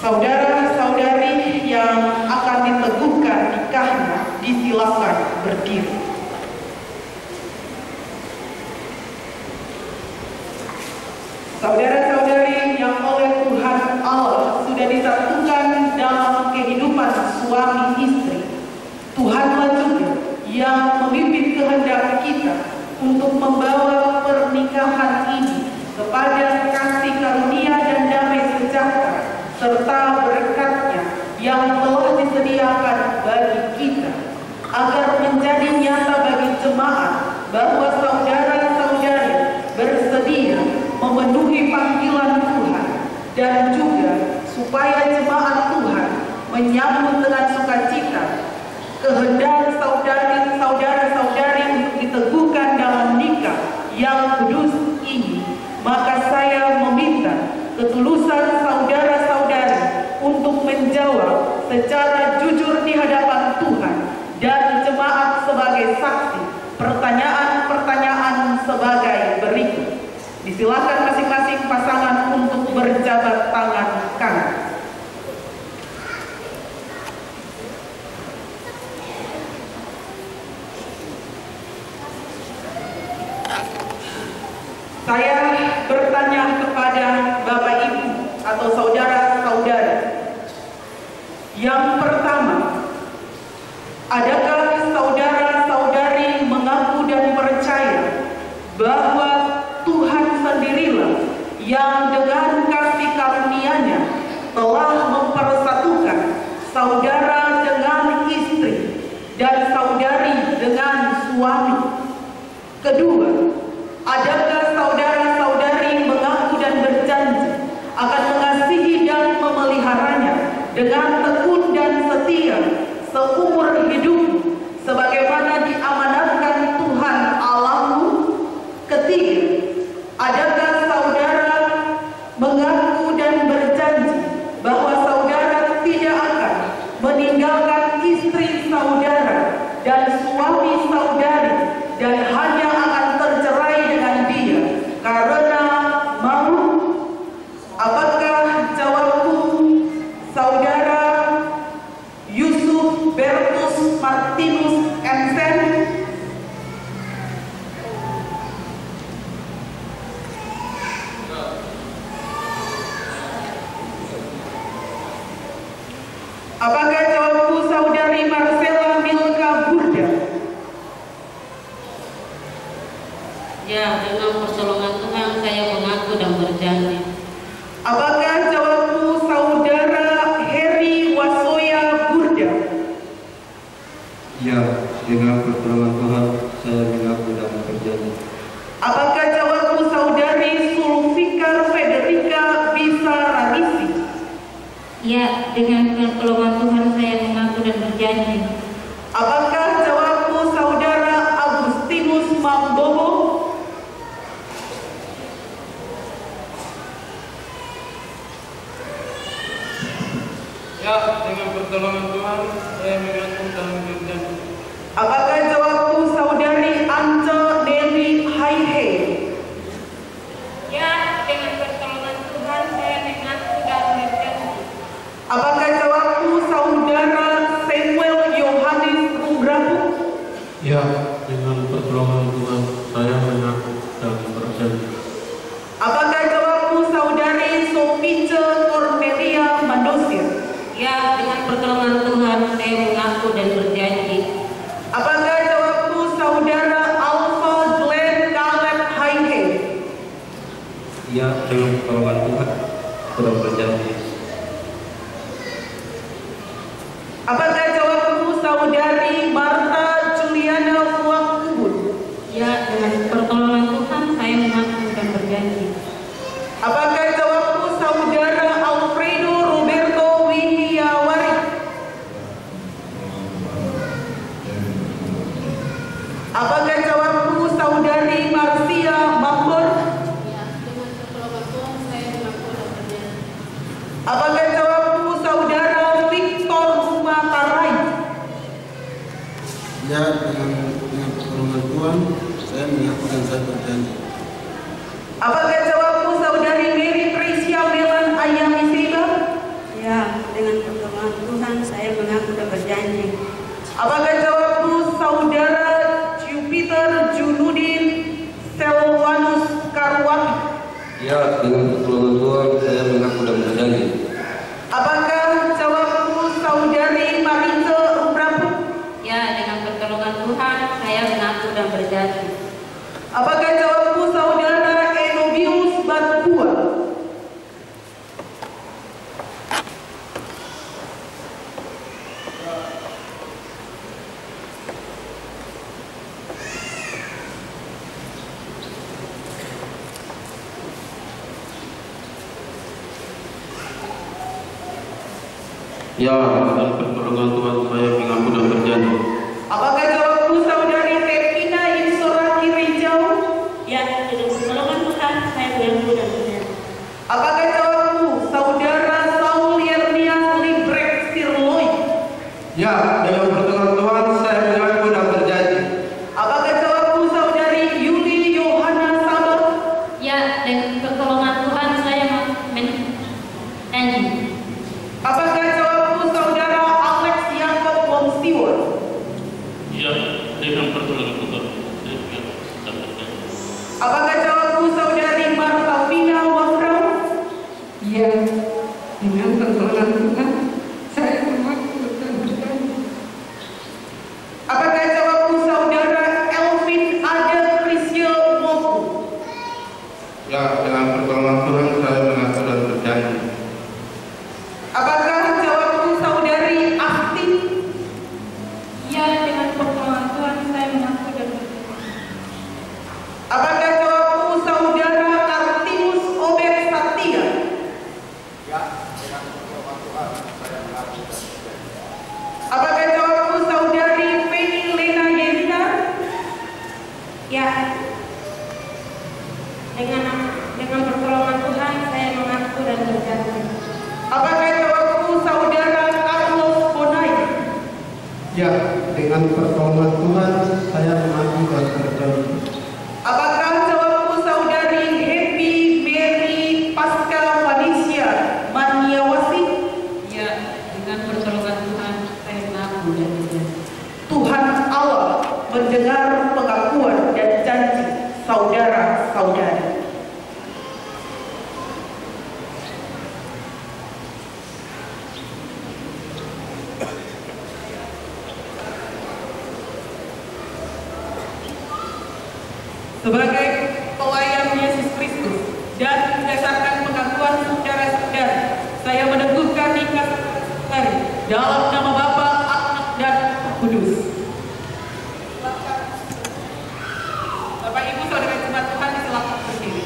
Saudara-saudari yang akan diteguhkan nikahnya disilakan berdiri. Saudara-saudari yang oleh Tuhan Allah sudah disatukan dalam kehidupan suami istri, Tuhanlah juga yang memimpin kehendak kita untuk membawa pernikahan ini kepada kasih karunia dan damai sejahtera serta berkatnya yang telah disediakan bagi kita, agar menjadi nyata bagi jemaat bahwa saudara-saudari bersedia memenuhi panggilan Tuhan, dan juga supaya jemaat Tuhan menyambut dengan sukacita kehendak saudara-saudari untuk diteguhkan dalam nikah yang kudus ini. Maka saya meminta ketulusan saudara-saudari untuk menjawab secara jujur di hadapan Tuhan dan jemaat sebagai saksi pertanyaan-pertanyaan sebagai berikut. Disilakan masing-masing pasangan untuk berjabat tangan kanan. Saya bertanya kepada Bapak Ibu atau saudara-saudari. Yang pertama, adakah saudara-saudari mengaku dan percaya bahwa Tuhan sendirilah yang dengan kasih karunia-Nya telah mempersatukan saudara dengan istri dan saudari dengan suami? Kedua, adakah saudara-saudari mengaku dan berjanji akan mengasihi dan memeliharanya dengan tekun dan setia seumur hidupmu sebagaimana diamanatkan Tuhan Allahmu? Ketiga, adakah saudara mengaku dan berjanji bahwa saudara tidak akan meninggalkan istri saudara dan suami saudari dan hanya akan tercerai dengan dia karena malu? Apakah jawabku saudara Yusuf Bertus Martinus Ensen? Apakah jawabku saudari Marcella Milka Burda? Ya, dengan pertolongan Tuhan saya mengaku dan berjanji. Apakah jawabku saudara Heri Wasoya Burda? Ya, dengan pertolongan Tuhan saya mengaku dan berjanji. Apakah jawabku saudari Sulfikar Federica Bisa Rarisi? Ya, dengan pertolongan Tuhan saya mengaku dan berjanji. Apakah jawabku saudara Agustinus Mambobo? Ya, dengan pertolongan Tuhan saya mengaku dan berjanji. Apakah jawabku saudari Ance Nelly Haihe? Ya, dengan pertolongan Tuhan saya mengaku dan berjanji. Apakah jawabku saudara Samuel Yohanes Rumbrabu? Ya, dengan pertolongan Tuhan saya mengaku dan berjanji. Apakah jawabku saudari Sofice Cornelia Mandosir? Ya, dengan pertolongan Tuhan saya mengaku dan berjanji. Apakah jawabku saudara Alpha Glenn Caleb Haihe? Ya, dengan pertolongan Tuhan sudah berjanji. Apakah jawabku saudari Marta Juliana Wakubun? Ya, dengan pertolongan Tuhan saya mengaku dan berjanji. Apakah jawabku saudara Alfredo Roberto Wihiawari? Apakah jawabku saudari Marcia Mambor? Ya, dengan pertolongan Tuhan saya mengaku dan berjanji. Apakah jawabku saudara Victor Matarai? Ya, dengan pertolongan Tuhan saya mengaku dan saya berjanji. Apakah jawabku saudari Mary Tricia Melan Ayami Siba? Ya, berjanji. Apakah jawabmu Saudara Jupiter Junudin Selwanus Karwapi? Ya, dengan pertolongan Tuhan saya mengaku dan berjanji. Apakah jawabmu Saudari Marita Rubrapu? Ya, dengan pertolongan Tuhan saya mengaku dan berjanji. Apakah jawabmu Saudara Enobius Batua? Ya, dengan pertolongan Tuhan saya mengaku dan berjanji. Apakah jawabmu Saudari Tepina Insoraki Rijau? Ya, dengan pertolongan Tuhan saya mengaku dan berjanji. Apakah jawabmu Saudara Saul Yernias Librek Sirloi? Ya, dengan pertolongan Tuhan saya mengaku dan berjanji. Apakah jawabmu Saudari Yuli Yohana Sabar? Ya, dengan pertolongan Tuhan saya menjanji. Apakah jawabmu Saudara Alex Yakob Wongstiwa? Ya, dengan pertolongan Tuhan saya mengaku dan berjanji. Apakah jawabmu Saudari Martavina Wafrau? Ya, dengan pertolongan Tuhan saya mengaku dan berjanji. Apakah jawabmu Saudara Elvin Ada Krisya Moku? Ya, dengan pertolongan Tuhan saya mengaku dan berjanji. Apakah jawabmu Saudari Ahti? Ya, dengan pertolongan Tuhan saya mengaku dan berjanji. Apakah jawabmu Saudara Kartimus Obed Satya? Apakah jawabmu Saudari Penny Lena Yenta? Ya, dengan pertolongan Tuhan saya mengaku dan berjanji. Apakah jawabmu Saudara Carlos Bonai? Ya, dengan pertolongan Tuhan saya mengaku dan berjanji. Apakah jawabmu Saudari Happy Mary Pasca Vanisia Maniawasi? Ya, dengan pertolongan Tuhan saya mengaku dan berjanji. Tuhan Allah mendengar pengakuan dan janji saudara-saudari. Sebagai pelayan Yesus Kristus dan berdasarkan pengakuan saudara-saudari, saya meneguhkan nikah saudari dalam nama Bapa, Anak, dan Roh Kudus. Bapak Ibu saudara jemaat Tuhan disilakan berdiri.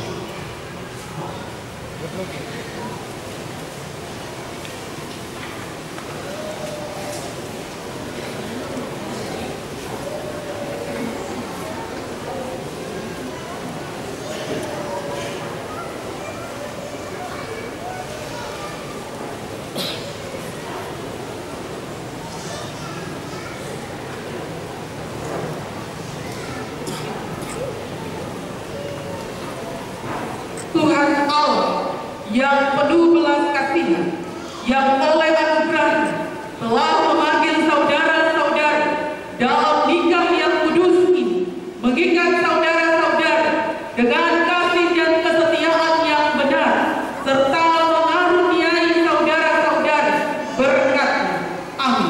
Tuhan Allah yang penuh belas kasih, yang oleh anugerahnya telah memanggil saudara-saudari dalam nikah yang kudus ini, mengikat saudara-saudari dengan kasih dan kesetiaan yang benar, serta mengaruniai saudara-saudari berkatnya. Amin.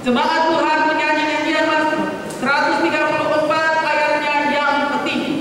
Jemaat Tuhan menyanyi nyanyian Mazmur 134 ayatnya yang ketiga.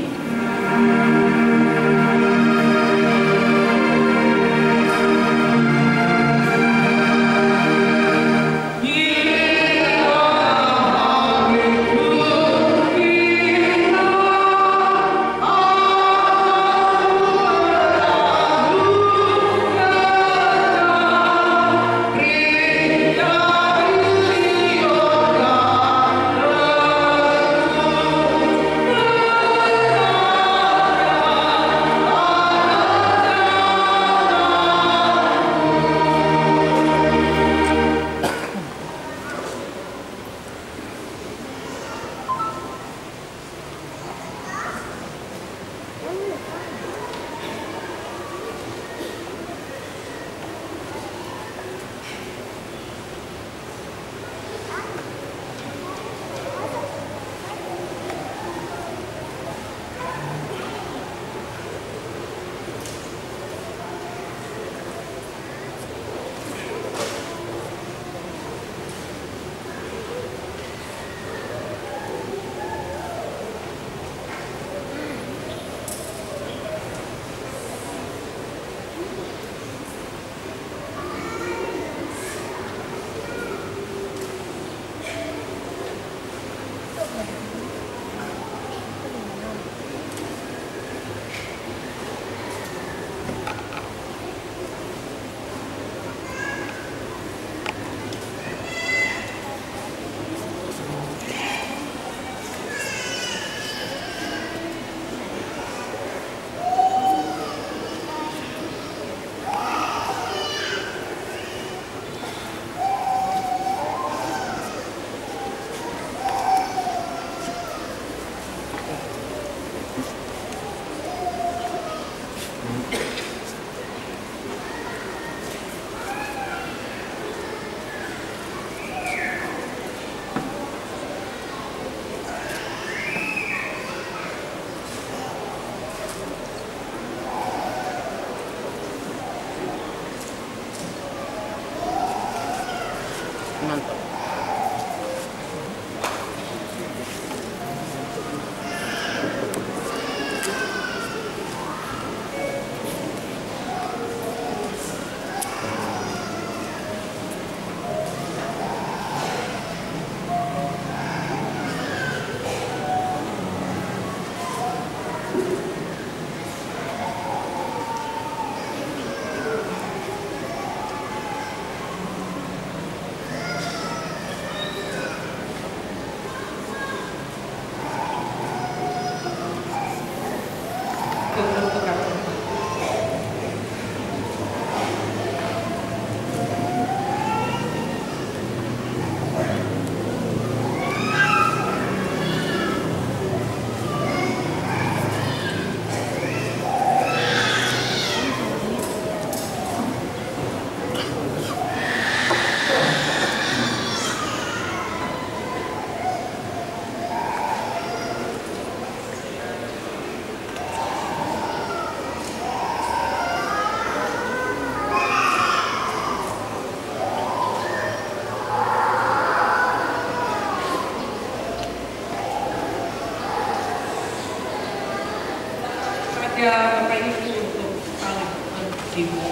mengajak Bapak Ibu untuk saling berjiwa.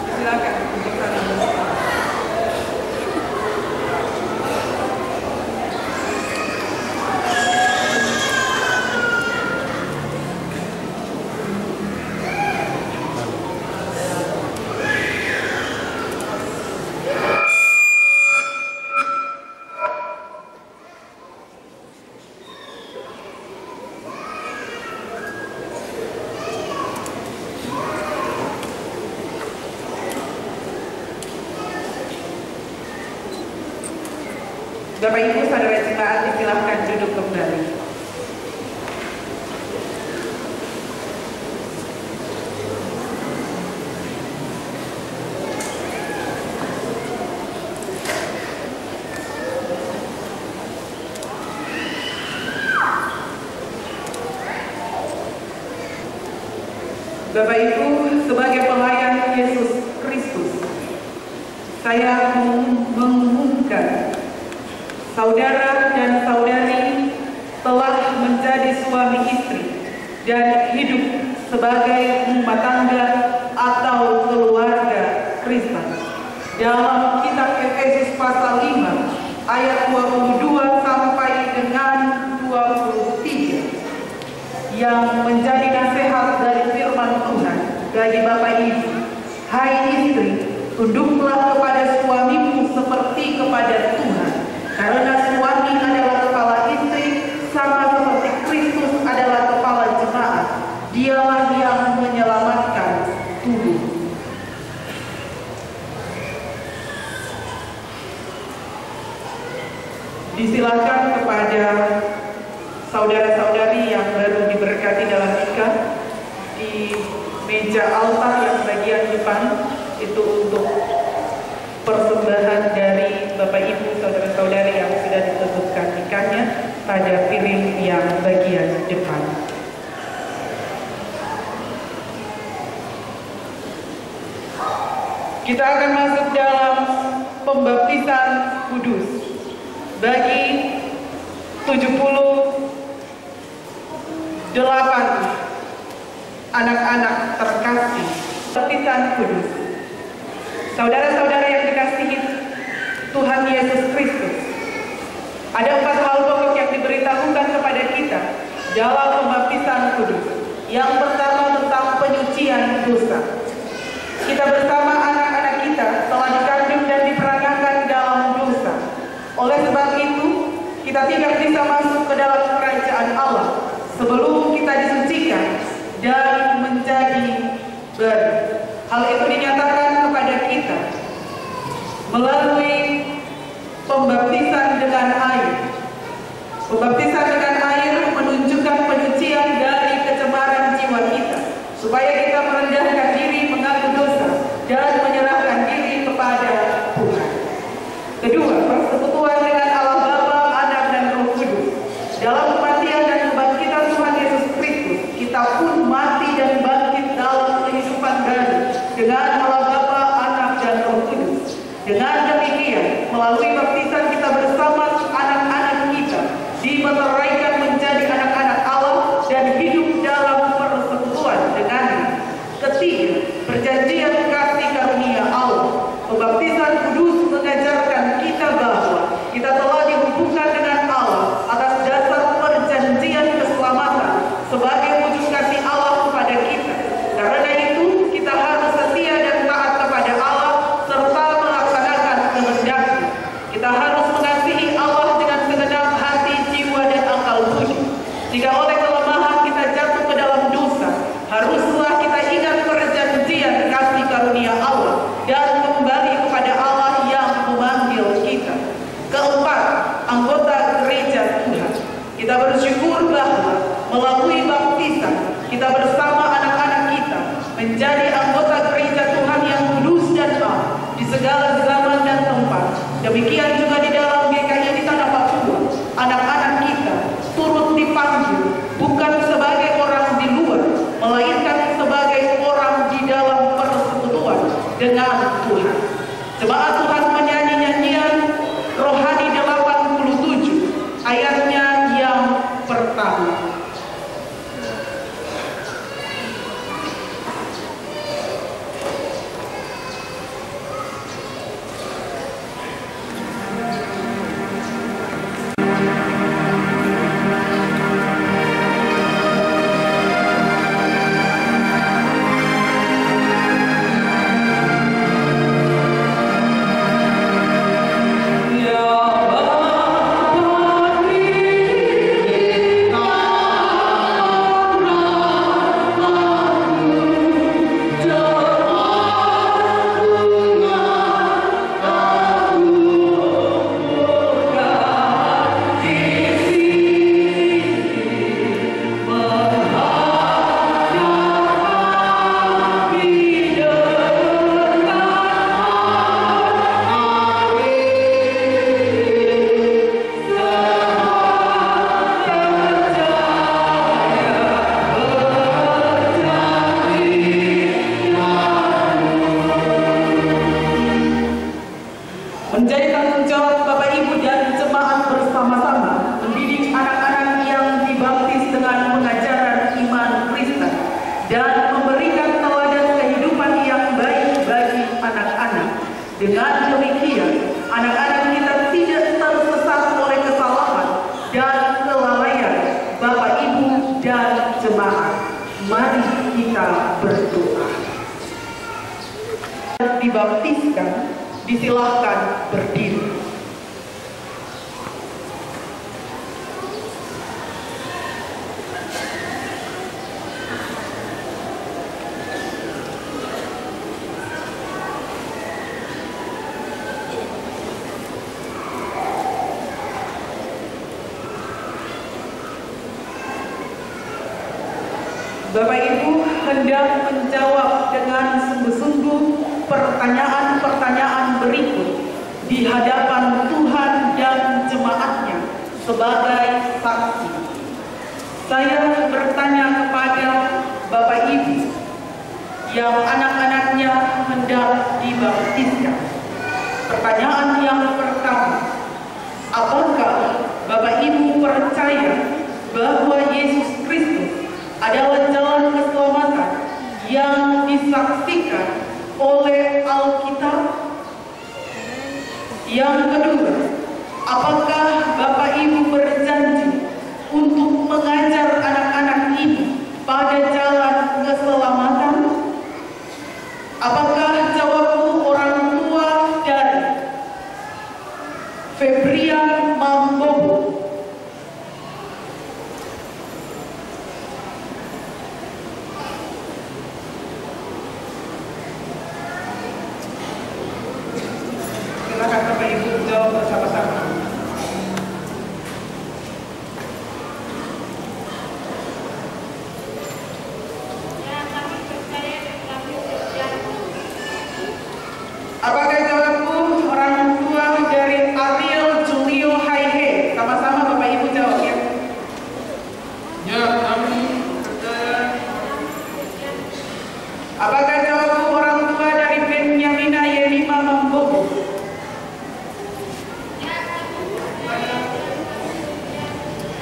Silakan untuk saling berjiwa. Bapak Ibu saudara jemaat disilahkan duduk kembali. Bapak Ibu, sebagai pelayan Yesus Kristus, saya mengumumkan saudara dan saudari telah menjadi suami istri dan hidup sebagai rumah tangga atau keluarga Kristen. Dalam kitab Efesus pasal 5 ayat 22 sampai dengan 23 yang menjadi nasihat dari firman Tuhan bagi Bapak Ibu. Hai istri, tunduklah kepada suamimu seperti kepada Tuhan. Karena suami adalah kepala istri, sama seperti Kristus adalah kepala jemaat. Dialah yang menyelamatkan tubuh. Disilakan kepada saudara-saudari yang baru diberkati dalam nikah di meja altar yang bagian depan itu untuk persembahan dari Bapak Ibu saudara-saudari yang sudah ditentukan nikahnya pada piring yang bagian depan. Kita akan masuk dalam pembaptisan kudus bagi 78 anak-anak terkasih. Pembaptisan kudus. Saudara-saudara yang dikasihi Tuhan Yesus Kristus, ada 4 hal pokok yang diberitahukan kepada kita dalam pembaptisan kudus. Yang pertama tentang penyucian dosa. Kita bersama anak-anak kita telah dikandung dan diperanakan dalam dosa. Oleh sebab itu, kita tidak bisa masuk ke dalam kerajaan Allah sebelum kita disucikan dan menjadi baru. Hal itu dinyatakan kepada kita melalui pembaptisan dengan air. Pembaptisan dengan air menunjukkan penyucian dari kecemaran jiwa kita, supaya kita merendahkan diri, mengaku dosa, dan menyerahkan diri kepada Tuhan. Kedua, persekutuan dengan Allah Bapa, Anak, dan Roh Kudus. Dalam kematian dan kebangkitan Tuhan Yesus Kristus, kita pun mati dan bangkit dalam kehidupan baru dengan Allah Bapa, Anak, dan Roh Kudus. Dengan demikian, melalui baptisan kita bersama anak-anak kita dimeteraikan menjadi anak-anak Allah dan hidup dalam persekutuan dengannya. Ketiga, perjanjian kasih karunia Allah. Pembaptisan kudus mengajarkan kita bahwa kita telah dihubungkan dengan Allah atas dasar perjanjian keselamatan sebagai wujud kasih Allah kepada kita. Karena itu, kita harus setia dan taat kepada Allah serta melaksanakan kehendaknya. Kita harus mengasihi Allah dengan segenap hati, jiwa, dan akal budi. Jika oleh kelemahan kita jatuh ke dalam dosa, haruslah kita ingat perjanjian kasih karunia Allah dan kembali kepada Allah yang memanggil kita. Keempat, anggota gereja Tuhan. Kita bersyukur bahwa melalui baptisan kita bersama anak-anak kita menjadi anggota gereja Tuhan yang kudus dan am di segala zaman dan tempat. Demikian juga di dalam GKI di Tanah Papua, anak-anak kita turut dipanggil bukan sebagai orang di luar, melainkan sebagai orang di dalam persekutuan dengan Tuhan. Jemaat Tuhan menyanyi nyanyian Menjadi tanggung jawab Bapak Ibu dan jemaat bersama-sama mendidik anak-anak yang dibaptis dengan pengajaran iman Kristen dan memberikan teladan kehidupan yang baik bagi anak-anak. Dengan demikian, anak-anak kita tidak tersesat oleh kesalahan dan kelalaian Bapak Ibu dan jemaat. Mari kita berdoa. Dibaptiskan, disilahkan berdiri. Bapak Ibu hendak menjawab dengan sungguh-sungguh pertanyaan-pertanyaan berikut di hadapan Tuhan dan jemaatnya sebagai saksi. Saya bertanya kepada Bapak Ibu yang anak-anaknya hendak dibaptiskan. Pertanyaan yang pertama, apakah Bapak Ibu percaya bahwa Yesus Kristus adalah jalan keselamatan yang disaksikan oleh Alkitab? Yang kedua, apakah Bapak Ibu berjanji untuk mengajar anak-anak ini pada jalan keselamatan? Apakah jawabmu orang tua dari Febrian Mambobo? Silakan Bapak Ibu jawab bersama-sama. Apakah jawabmu orang tua dari Ariel Julio Haihe? Sama-sama Bapak Ibu jawab ya. Ya, kami percaya. Apakah jawabmu orang tua dari Benjamina Yelima Mambobo?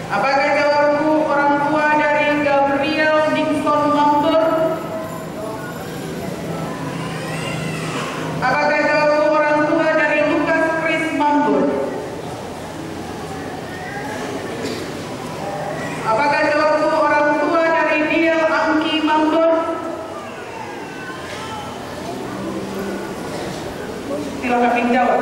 Apakah jawabmu orang tua dari Gabriel Dixon Mambor? Apakah jawabmu orang tua dari Lukas Chris Mambor? Apakah jawabmu orang tua dari Diel Angki Mambor? Silakan menjawab.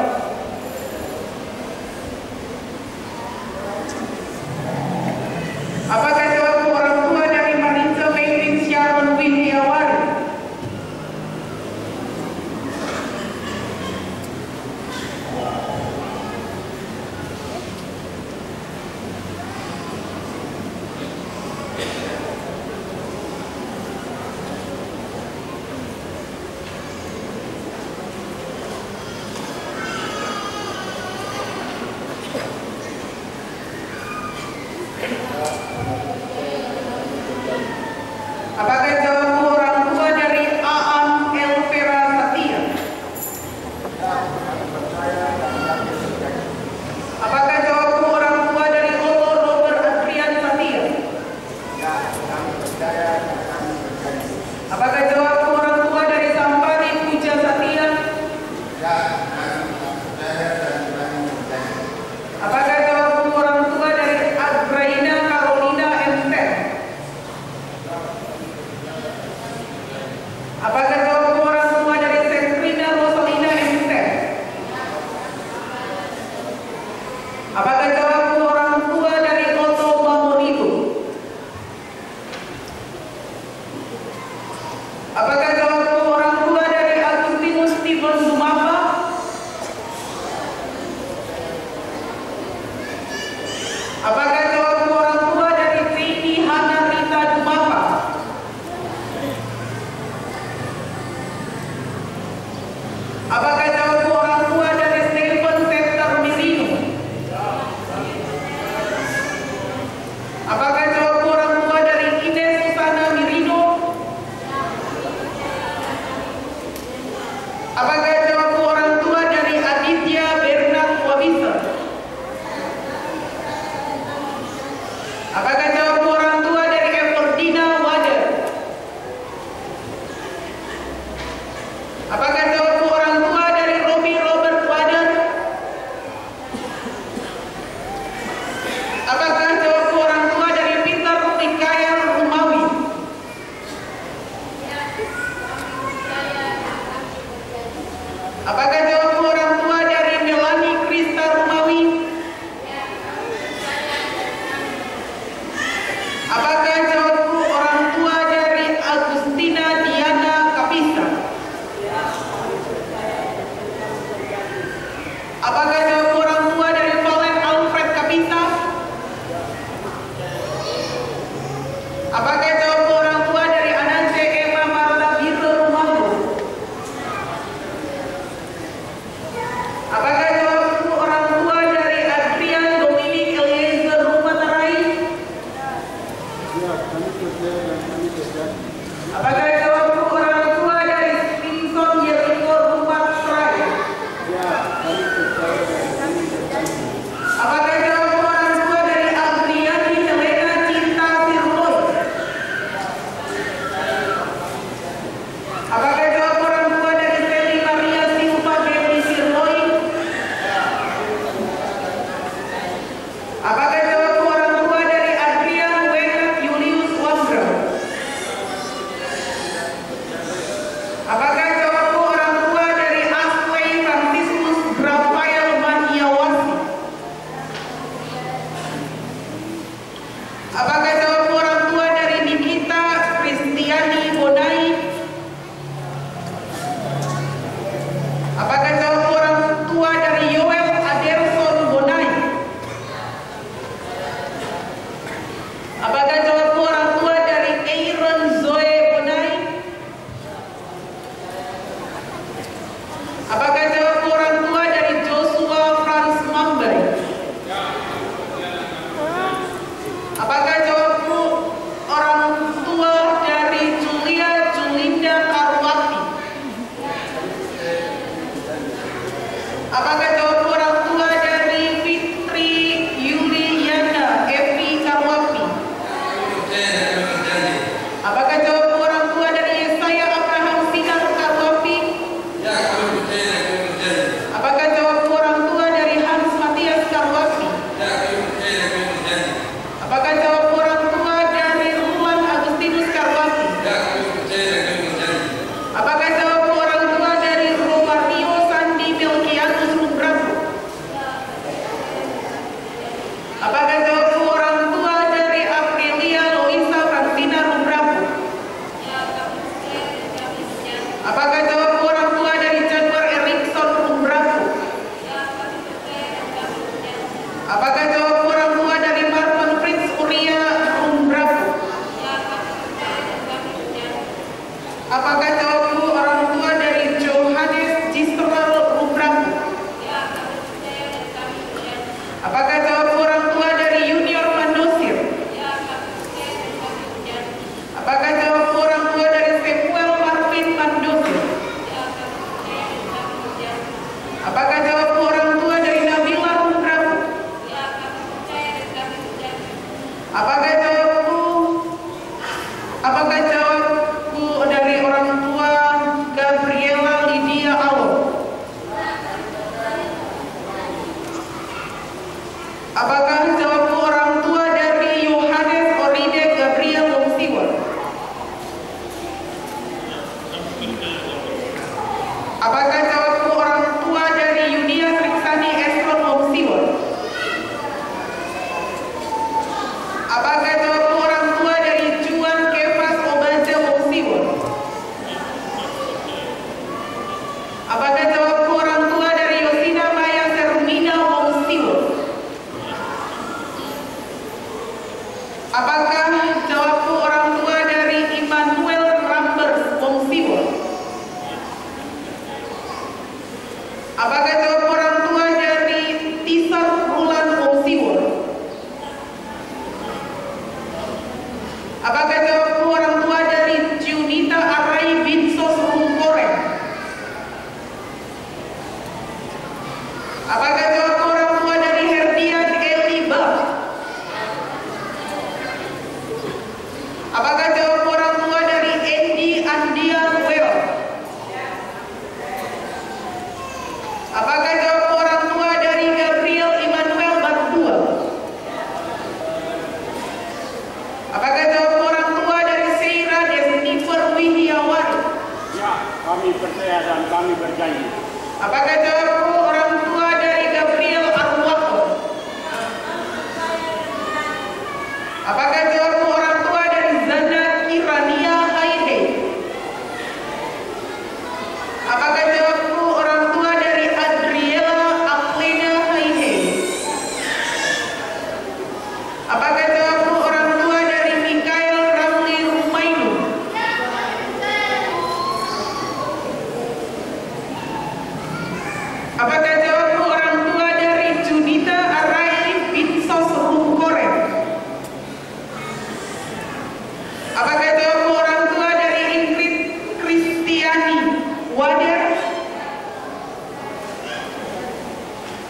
Apakah jawabmu orang tua dari Marisa Maylin Sharon Widiawari? Apakah jawabmu orang tua dari Aan Elvera Satya? Apakah jawabmu orang tua dari Lolo Robert Adrian Satya? Apakah jawabmu orang tua dari Sampari Puja Satya? Apakah jawabmu orang tua dari Agraina Carolina Enter? Apakah jawabmu orang tua dari Setrina Rosalina Enter? Apakah jawabku orang tua dari Melani Krista Rumawi? Apakah jawabku orang tua dari Agustina Diana Kapisa? Apakah jawabku orang tua dari Valen Alfred Kapisa? Apakah jawabku orang tua dari Anance Emma Marta Biro Rumago? Apakah jawabku orang tua dari Adrian Dominic Eliezer Rumatarai? Apakah jawabku orang tua dari Vincent Yeriko Rumatrai? Apakah jawabku orang tua dari Adriani Helena Cinta Sirloy? Apakah jawabku orang tua dari Feli Maria Silva Dewi Sirloy? Apakah jawabku orang tua dari Adrian Wenat Julius Wandra? Apakah jawabku orang tua dari Asley Franciscus Rafael Maniawasi? Apakah jawabku orang tua dari Nikita Kristiani Bonai? Apakah jawabku orang tua dari Yoel Aderson Bonai? Apakah jawabku orang tua dari Aaron Zoe Bonai? Apakah jawabku orang tua dari Joshua Franz Mambai? Apakah jawabku orang tua dari Julia Julinda Karwati? Apakah jawabku orang tua dari Fitri Yuliana Evi Karwapi? Apakah jawabku orang tua dari Yesaya Abraham Sinar Karwapi? Apakah jawabku orang tua dari Hans Matias Karwapi? Apakah jawabku orang tua dari Ruman Agustinus Karwapi? Apakah jawabku orang tua dari Romario Sandi Melkianus Rumbrabu? Apakah jawabku orang tua dari Aprilia Loisa Francina Rumbrabu? Apakah jawabku orang tua dari Januar Erikson Rumbrabu? Apakah jawabku orang tua dari Marlon Fritz Uria Rumbrabu? Apakah jawabku orang tua dari Johannes Gisral Rumbrabu? Apakah jawabku orang tua dari Junior Mandosir? Apakah jawabku orang tua dari Samuel Marvin Mandosir? Apakah jawabku orang tua dari Nabila Rumbrabu? Apakah jawabku dari orang tua Gabriela Lydia Alo? Apakah jawabku orang tua dari Yohanes Oride Gabriel Lomsiwa? Apakah jawabku orang tua dari Yunia Triksani Esron Lomsiwa? Apakah jawabku orang tua dari Juan Kefas Obaja Lomsiwa? Apakah jawabku orang tua dari Yosina Maya Sermina Lomsiwa? Apakah jawabku orang tua dari Immanuel Rambers Lomsiwa? Apakah jawabku orang tua dari Tisar Rulan Lomsiwa? Apakah jawabku orang tua dari Junita Arai Binsos Rumkorek? Apakah jawabku orang tua dari Herdian Eli Bach? Apakah jawabku orang tua dari Endi Andian Well? Apakah jawabku orang tua dari Gabriel Immanuel Bardua? Apakah jawabku orang tua dari Seira Desnifer Wihiawari? Ya, kami percaya dan kami berjanji Apakah jawabku orang tua dari Gabriel Arwako? Apakah jawabku orang tua dari Zana Kirania Haide? Apakah jawabku orang tua dari Adriela Aklena Haide? Apakah jawabku orang tua dari Mikael Ramli Rumainu? Apakah jawabku orang tua dari Junita Araili Binsos Rumkoren? Apakah jawabku orang tua dari Ingrid Kristiani Wader?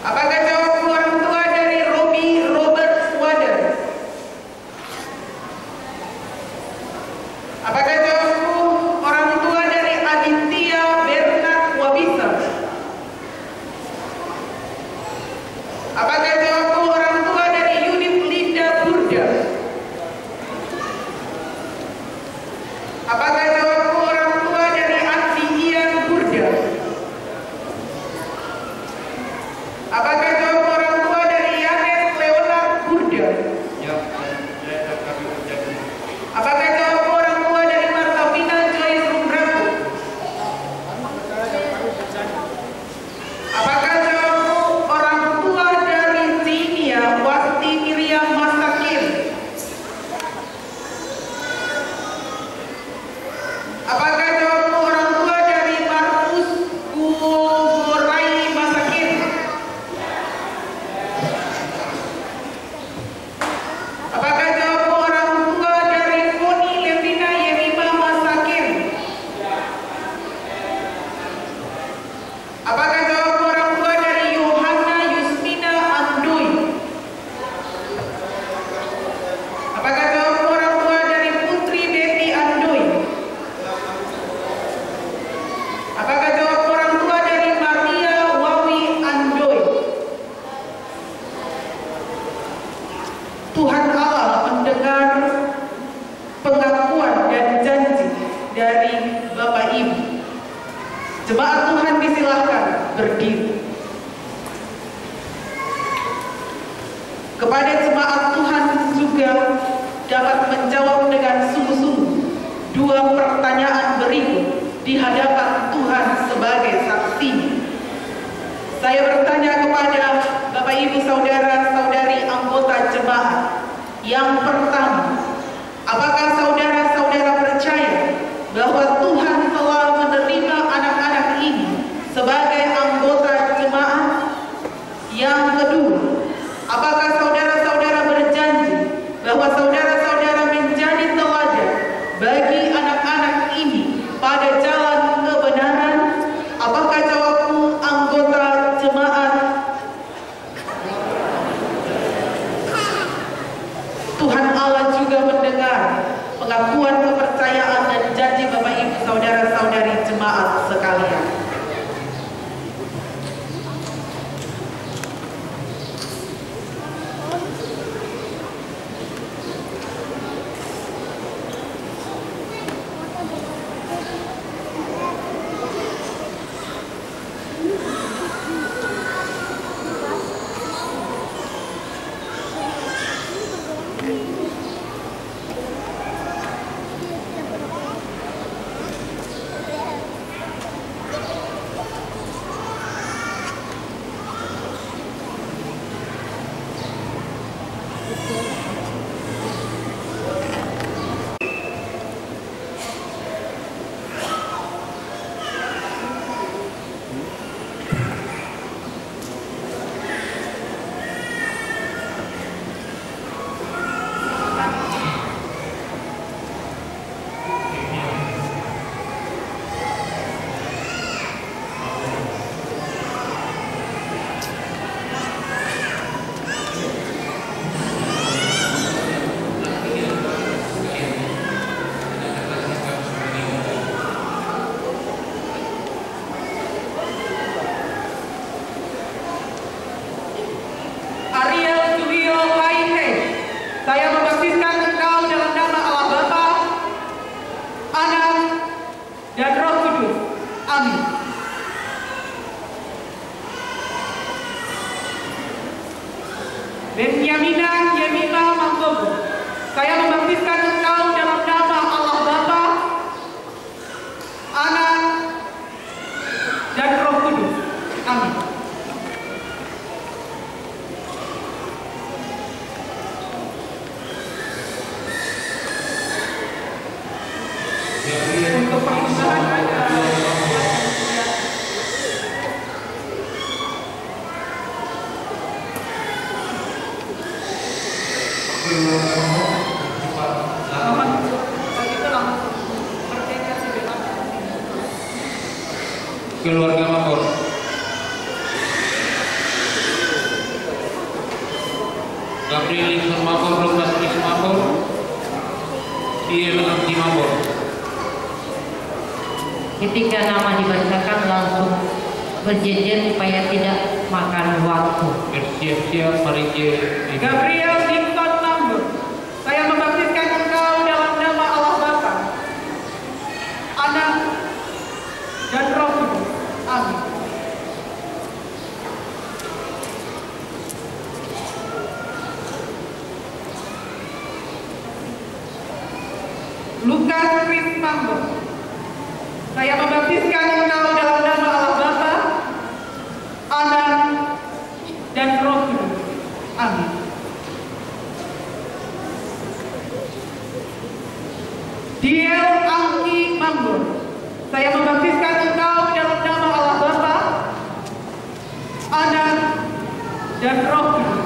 Apakah jawabku orang tua dari Robi Robert Wader? Apakah jawabku orang tua dari Aditya Bernard Wabisa? Apakah jawabku orang tua dari Yudit Linda Burda? Apakah jawabku orang tua dari Andi Ian Burda? Apakah jawabku orang tua dari Yanes Leonard Burda? Ya, saya kami kerjakan. Apakah jawabku orang tua dari Martavina Joyce Rumbraku? Apakah jawabku orang tua dari Zinia Wasti Miriam Masakin? Apakah jawabku orang tua dari Markus Gugorai Masakin? Apakah jawabku orang tua dari Foni Levina Yemima Masakin? Apakah jawabku orang tua dari Yohana Yusmina Andui? Apakah jawabku orang tua dari Putri Betty Andui? Apakah jawabku orang tua dari Maria Wawi Andoi? Tuhan Allah mendengar pengakuan dan janji dari Bapak Ibu. Jemaat Tuhan disilahkan berdiri. Kepada jemaat Tuhan juga dapat menjawab dengan sungguh-sungguh dua pertanyaan berikut di hadapan Tuhan sebagai saksi. Saya bertanya kepada Bapak Ibu saudara-saudari anggota jemaat. Yang pertama, apakah saudara-saudara percaya bahwa Tuhan telah menerima anak-anak ini sebagai anggota jemaat? Yang kedua, apakah saudara-saudara berjanji bahwa saudara-saudara menjadi teladan bagi anak-anak ini pada jalan kebenaran? Apakah jawabmu anggota jemaat? Tuhan Allah juga mendengar pengakuan Benjamina Yemima Manggogo. Saya membaptiskan engkau dalam nama Allah Bapa, Anak, dan Roh Kudus. Amin. Untuk perpisahan keluarga Mapor, Gabriel Lingson Mapor, Lukas Nis Mapor, Iel Amti Mapor. Ketika nama dibacakan langsung berjejer supaya tidak makan waktu. Bersiap-siap mari Gabriel Lingson Mambur. Saya membaptiskan engkau dalam nama Allah Bapa, Anak, dan Roh Kudus. Amin. Lukas Chris Mambur. Saya membaptiskan engkau dalam nama Allah Bapa, Anak, dan Roh Kudus. Amin. Diel Angki Mambur. Saya membaptiskan engkau dalam nama Allah Bapa, Anak, dan Roh Kudus.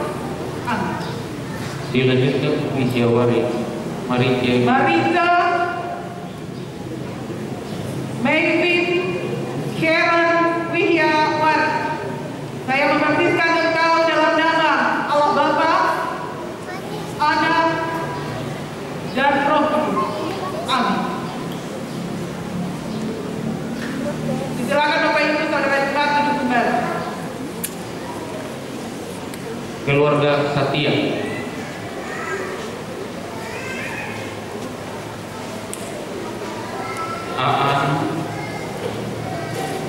Amin. Dilanjutkan Wisyawari Marita Megvin Karen Wihyawari. Saya membaptiskan engkau dalam nama Allah Bapa, Anak, dan Roh Kudus. Amin. Silakan Bapak Ibu Saudara jemaat duduk kembali. keluarga Satya, Aan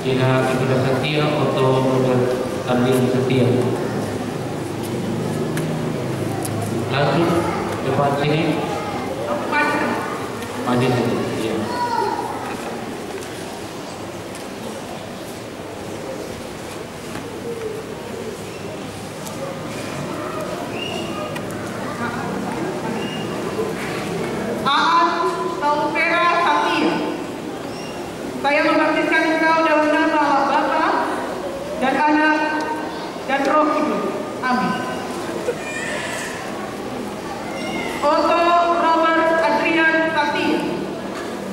Ina Satya atau Andin Satya. Langsung depan sini maju saja. Ya. Aan Taufera Satya. Saya membaptiskan engkau dalam nama Allah Bapa, dan Anak, dan Roh Kudus. Amin. Otto Robert Adrian Satya.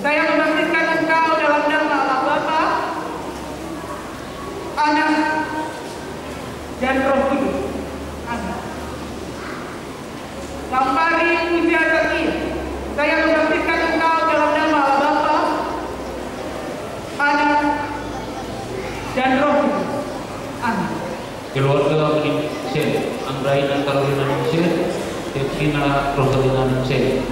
Saya membaptiskan engkau dalam nama Allah Bapa, Anak, dan Roh Kudus. Amin. Lampari Puja Satya. Saya membaptiskan engkau dalam nama Allah Bapa, Anak, dan Roh Kudus. Amin. Keluarga Ningsih, Anggraina Carolina Ningsih, Tekina Rosalina Ningsih.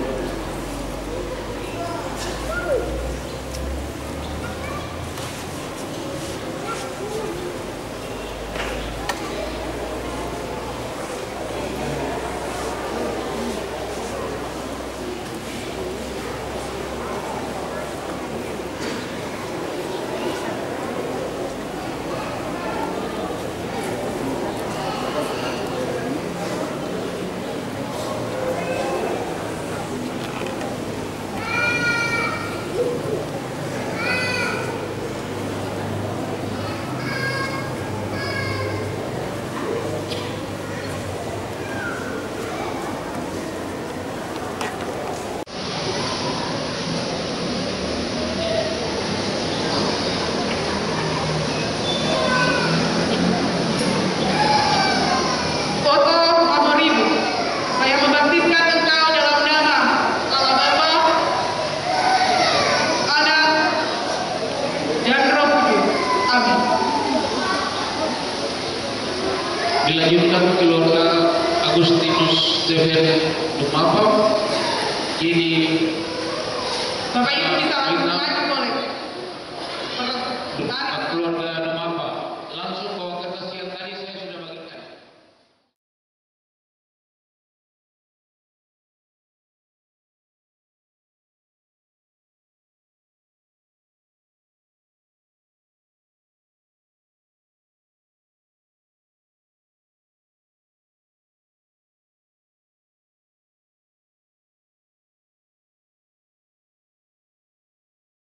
Dilanjutkan keluarga Agustinus Dever Dumapa. Ini Bapak Ibu bisa langsung maju boleh.